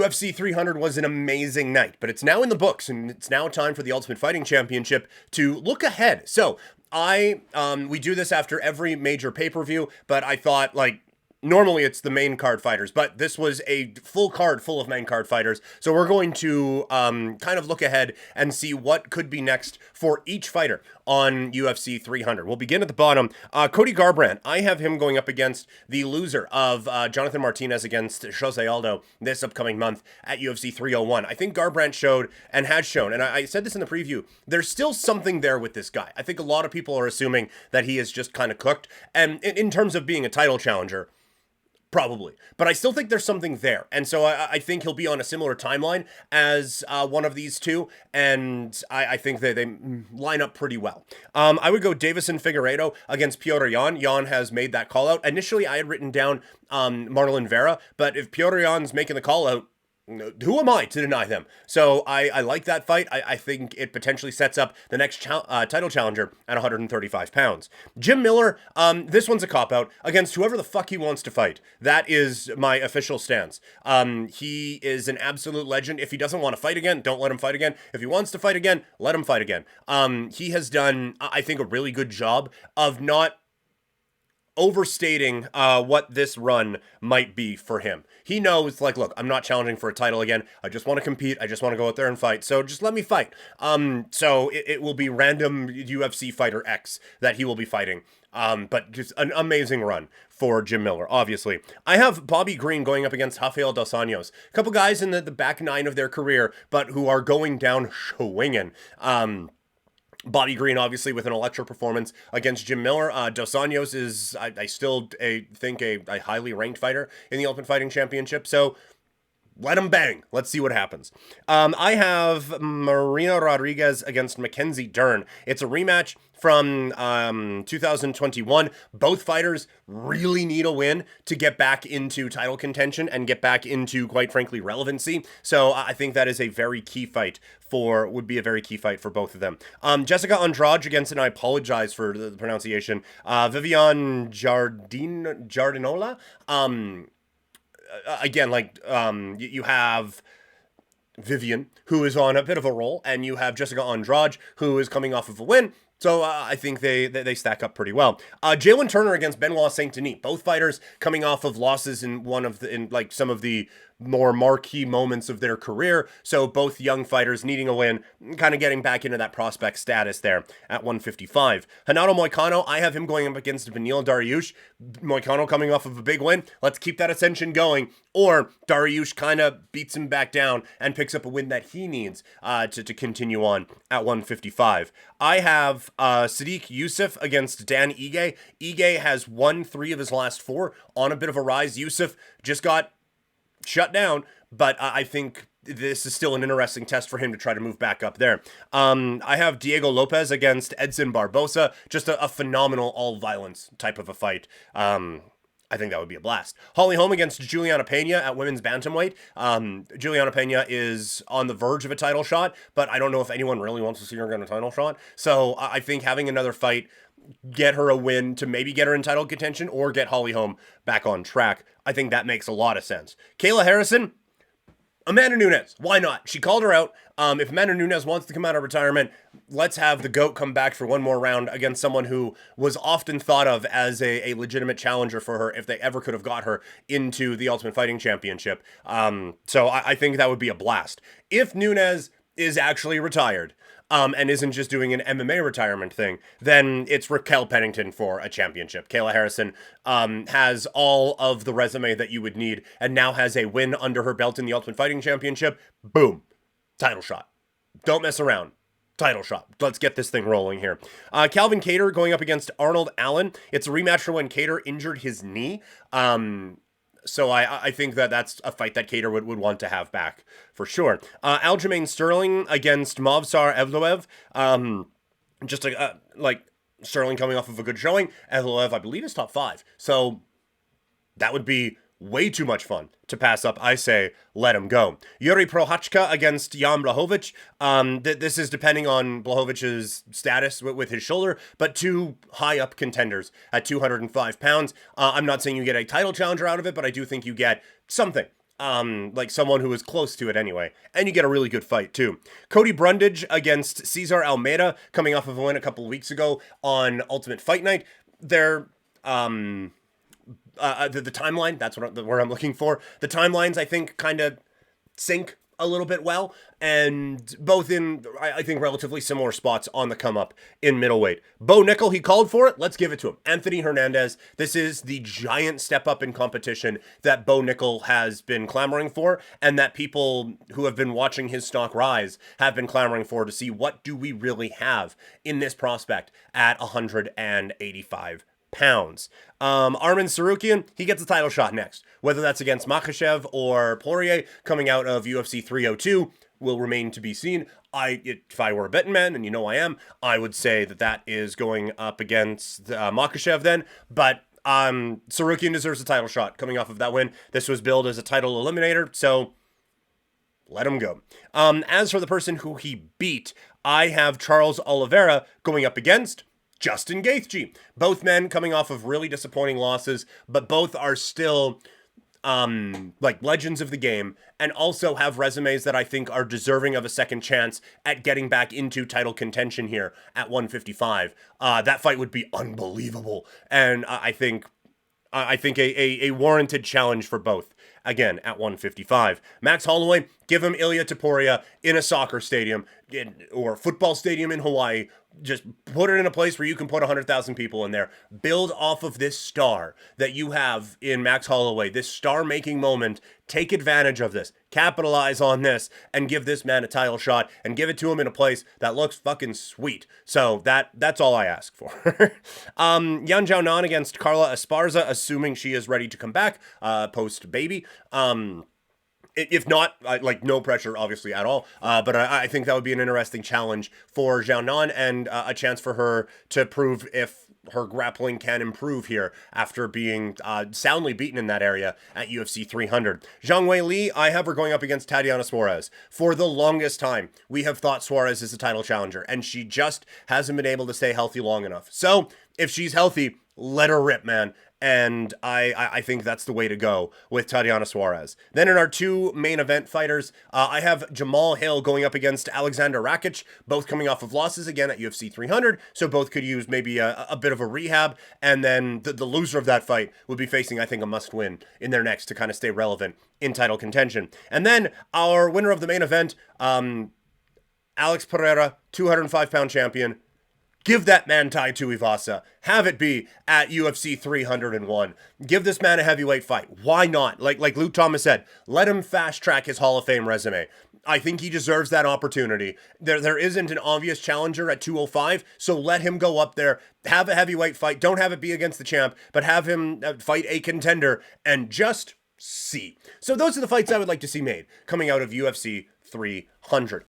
UFC 300 was an amazing night, but it's now in the books, and it's now time for the Ultimate Fighting Championship to look ahead. So we do this after every major pay-per-view, but I thought, like, normally it's the main card fighters, but this was a full card full of main card fighters. So we're going to kind of look ahead and see what could be next for each fighter on UFC 300. We'll begin at the bottom. Cody Garbrandt, I have him going up against the loser of Jonathan Martinez against Jose Aldo this upcoming month at UFC 301. I think Garbrandt showed and has shown, and I said this in the preview, there's still something there with this guy. I think a lot of people are assuming that he is just kind of cooked, and in terms of being a title challenger, probably. But I still think there's something there. And so I think he'll be on a similar timeline as one of these two. And I think they line up pretty well. I would go Davison Figueiredo against Piotr Jan. Jan has made that call out. Initially, I had written down Marlon Vera. But if Piotr Jan's making the call out, who am I to deny them? So I like that fight. I think it potentially sets up the next title challenger at 135 pounds. Jim Miller, this one's a cop-out against whoever the fuck he wants to fight. That is my official stance. He is an absolute legend. If he doesn't want to fight again, don't let him fight again. If he wants to fight again, let him fight again. He has done, I think, a really good job of not overstating what this run might be for him. He knows, like, look, I'm not challenging for a title again. I just want to compete. I just want to go out there and fight. So just let me fight. So it will be random UFC fighter X that he will be fighting. But just an amazing run for Jim Miller, obviously. I have Bobby Green going up against Rafael Dos Anjos. A couple guys in the back nine of their career, but who are going down swinging. Bobby Green, obviously, with an electric performance against Jim Miller. Dos Anjos is, I still think, a highly ranked fighter in the Ultimate Fighting Championship. So let him bang. Let's see what happens. I have Marina Rodriguez against Mackenzie Dern. It's a rematch from 2021. Both fighters really need a win to get back into title contention and get back into, quite frankly, relevancy. So I think that is a very key fight would be a very key fight for both of them. Jessica Andrade against, and I apologize for the pronunciation, Vivian Jardinola. Again, like, you have Vivian, who is on a bit of a roll, and you have Jessica Andrade, who is coming off of a win. So I think they stack up pretty well. Jalen Turner against Benoit Saint Denis. Both fighters coming off of losses in some of the more marquee moments of their career. So both young fighters needing a win, kind of getting back into that prospect status there at 155. Renato Moicano, I have him going up against Beneil Dariush. Moicano coming off of a big win. Let's keep that ascension going. Or Dariush kind of beats him back down and picks up a win that he needs to continue on at 155. I have Sadiq Youssef against Dan Ige. Ige has won 3 of his last 4 on a bit of a rise. Youssef just got shut down, but I think this is still an interesting test for him to try to move back up there. I have Diego Lopez against Edson Barbosa. Just a phenomenal all-violence type of a fight. I think that would be a blast. Holly Holm against Juliana Pena at women's bantamweight. Juliana Pena is on the verge of a title shot, but I don't know if anyone really wants to see her get a title shot. So I think having another fight, get her a win to maybe get her in title contention or get Holly Holm back on track, I think that makes a lot of sense. Kayla Harrison, Amanda Nunes, why not? She called her out. If Amanda Nunes wants to come out of retirement, let's have the GOAT come back for one more round against someone who was often thought of as a legitimate challenger for her if they ever could have got her into the Ultimate Fighting Championship. So I think that would be a blast. If Nunes is actually retired, and isn't just doing an MMA retirement thing, then it's Raquel Pennington for a championship. Kayla Harrison has all of the resume that you would need and now has a win under her belt in the Ultimate Fighting Championship. Boom. Title shot. Don't mess around. Title shot. Let's get this thing rolling here. Calvin Kattar going up against Arnold Allen. It's a rematch for when Kattar injured his knee. So I think that's a fight that Kattar would want to have back for sure. Aljamain Sterling against Movsar Evloev. Sterling coming off of a good showing. Evloev, I believe, is top 5. So that would be way too much fun to pass up. I say, let him go. Yuri Prohachka against Jan Blachowicz. This is depending on Blachowicz' status with his shoulder, but 2 high up contenders at 205 pounds. I'm not saying you get a title challenger out of it, but I do think you get something like someone who is close to it anyway. And you get a really good fight too. Cody Brundage against Cesar Almeida, coming off of a win a couple of weeks ago on Ultimate Fight Night. They're the timeline, that's where I'm looking for. The timelines, I think, kind of sync a little bit well, and both in, I think, relatively similar spots on the come up in middleweight. Bo Nickel, he called for it. Let's give it to him. Anthony Hernandez. This is the giant step up in competition that Bo Nickel has been clamoring for, and that people who have been watching his stock rise have been clamoring for, to see what do we really have in this prospect at 185 pounds. Arman Sarukian, he gets a title shot next. Whether that's against Makhachev or Poirier coming out of UFC 302 will remain to be seen. If I were a betting man, and you know I am, I would say that is going up against Makhachev then. But Sarukian deserves a title shot coming off of that win. This was billed as a title eliminator, so let him go. As for the person who he beat, I have Charles Oliveira going up against Justin Gaethje. Both men coming off of really disappointing losses, but both are still like legends of the game, and also have resumes that I think are deserving of a second chance at getting back into title contention here at 155. That fight would be unbelievable, and I think a warranted challenge for both. Again, at 155. Max Holloway, give him Ilia Topuria in a soccer stadium or football stadium in Hawaii. Just put it in a place where you can put 100,000 people in there. Build off of this star that you have in Max Holloway, this star-making moment. Take advantage of this. Capitalize on this and give this man a title shot, and give it to him in a place that looks fucking sweet. So that's all I ask for. Yan Jiaonan against Carla Esparza, assuming she is ready to come back post-baby. If not, like, no pressure, obviously, at all. But I think that would be an interesting challenge for Jiaonan, and a chance for her to prove if her grappling can improve here after being soundly beaten in that area at UFC 300. Zhang Wei Li, I have her going up against Tatiana Suarez. For the longest time, we have thought Suarez is a title challenger, and she just hasn't been able to stay healthy long enough. So, if she's healthy, let her rip, man. And I think that's the way to go with Tatiana Suarez. Then in our two main event fighters, I have Jamal Hill going up against Alexander Rakic, both coming off of losses again at UFC 300, so both could use maybe a bit of a rehab, and then the loser of that fight would be facing, I think, a must-win in their next to kind of stay relevant in title contention. And then our winner of the main event, Alex Pereira, 205-pound champion. Give that man Tai Tuivasa. Have it be at UFC 301. Give this man a heavyweight fight. Why not? Like Luke Thomas said, let him fast track his Hall of Fame resume. I think he deserves that opportunity. There isn't an obvious challenger at 205, so let him go up there, have a heavyweight fight. Don't have it be against the champ, but have him fight a contender, and just see. So those are the fights I would like to see made coming out of UFC 300.